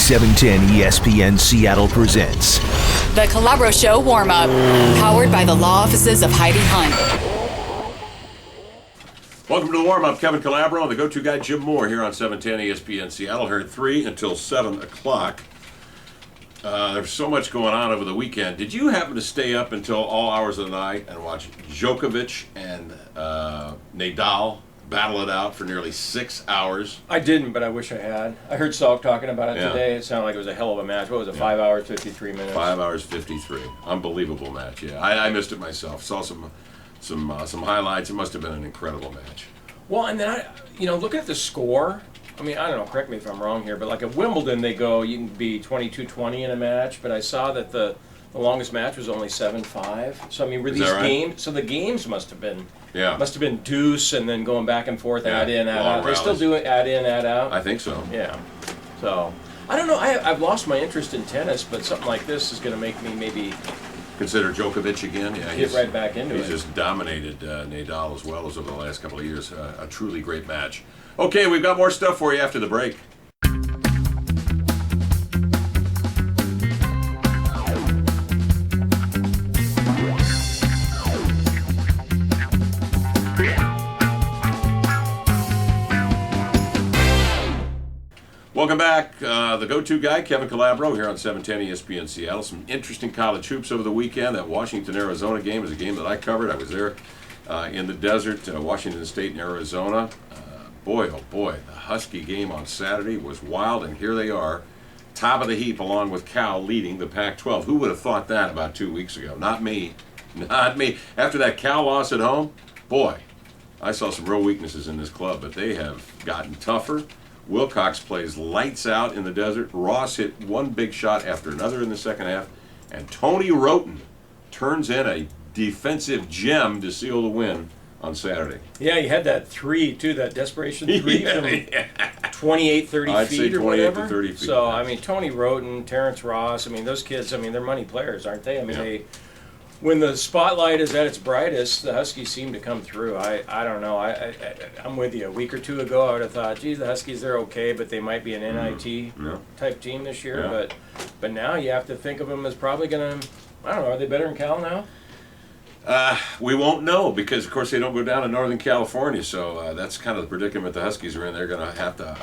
710 ESPN Seattle presents The Calabro Show warm-up, powered by the law offices of Heidi Hunt. Welcome to the warm-up. Kevin Calabro and the go-to guy Jim Moore here on 710 ESPN Seattle. Here at 3 until 7 o'clock. There's so much going on over the weekend. Did you happen to stay up until all hours of the night and watch Djokovic and Nadal battle it out for nearly 6 hours? I didn't, but I wish I had. I heard Salk talking about it today. It sounded like it was a hell of a match. What was it, 5 hours, 53 minutes? 5 hours, 53. Unbelievable match, yeah. I missed it myself. Saw some highlights. It must have been an incredible match. Well, and then look at the score. I mean, I don't know, correct me if I'm wrong here, but like at Wimbledon, they go, you can be 22-20 in a match, but I saw that the longest match was only 7-5. So, I mean, were these games, so the games must have been deuce and then going back and forth, add in, add out. They still do it, add in, add out? I think so. Yeah. So, I don't know, I've lost my interest in tennis, but something like this is going to make me maybe consider Djokovic again. Yeah, get right back into it. He's just dominated Nadal as well as over the last couple of years. A truly great match. Okay, we've got more stuff for you after the break. Welcome back. The go-to guy, Kevin Calabro, here on 710 ESPN Seattle. Some interesting college hoops over the weekend. That Washington-Arizona game is a game that I covered. I was there in the desert, Washington State and Arizona. Boy, oh boy, the Husky game on Saturday was wild, and here they are, top of the heap, along with Cal leading the Pac-12. Who would have thought that about 2 weeks ago? Not me. Not me. After that Cal loss at home, boy, I saw some real weaknesses in this club, but they have gotten tougher. Wilcox plays lights out in the desert. Ross hit one big shot after another in the second half, and Tony Roten turns in a defensive gem to seal the win on Saturday. Yeah, you had that three, too, that desperation three from 28, 30 I'd feet say or 28 whatever. to 30 feet. So, I mean, Tony Roten, Terrence Ross, I mean, those kids, I mean, they're money players, aren't they? I mean, when the spotlight is at its brightest, the Huskies seem to come through. I don't know. I'm with you. A week or two ago, I would have thought, geez, the Huskies, they're okay, but they might be an NIT type team this year. Yeah. But now you have to think of them as probably going to, I don't know, are they better than Cal now? We won't know because, of course, they don't go down to Northern California, so that's kind of the predicament the Huskies are in. They're going to have to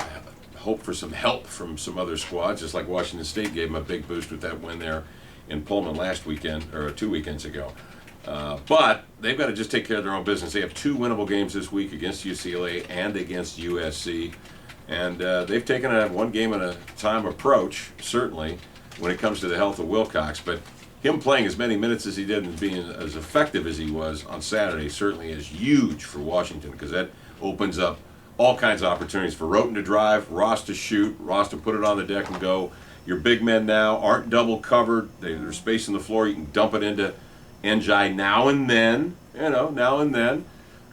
hope for some help from some other squads, just like Washington State gave them a big boost with that win there in Pullman last weekend, or 2 weekends ago. But they've got to just take care of their own business. They have 2 winnable games this week against UCLA and against USC, and they've taken a one game at a time approach, certainly, when it comes to the health of Wilcox, but him playing as many minutes as he did and being as effective as he was on Saturday certainly is huge for Washington because that opens up all kinds of opportunities for Roten to drive, Ross to shoot, Ross to put it on the deck and go. Your big men now aren't double covered. There's space in the floor. You can dump it into Njai now and then,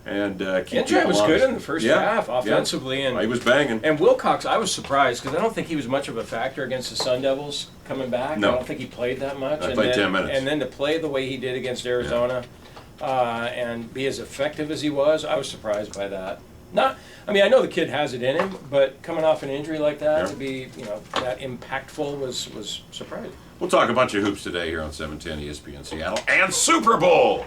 and keep Njai was good in the first half offensively. And he was banging. And Wilcox, I was surprised because I don't think he was much of a factor against the Sun Devils coming back. No. I don't think he played that much. I played 10 minutes. And then to play the way he did against Arizona and be as effective as he was, I was surprised by that. I know the kid has it in him, but coming off an injury like that to be, that impactful was surprising. We'll talk a bunch of hoops today here on 710 ESPN Seattle and Super Bowl.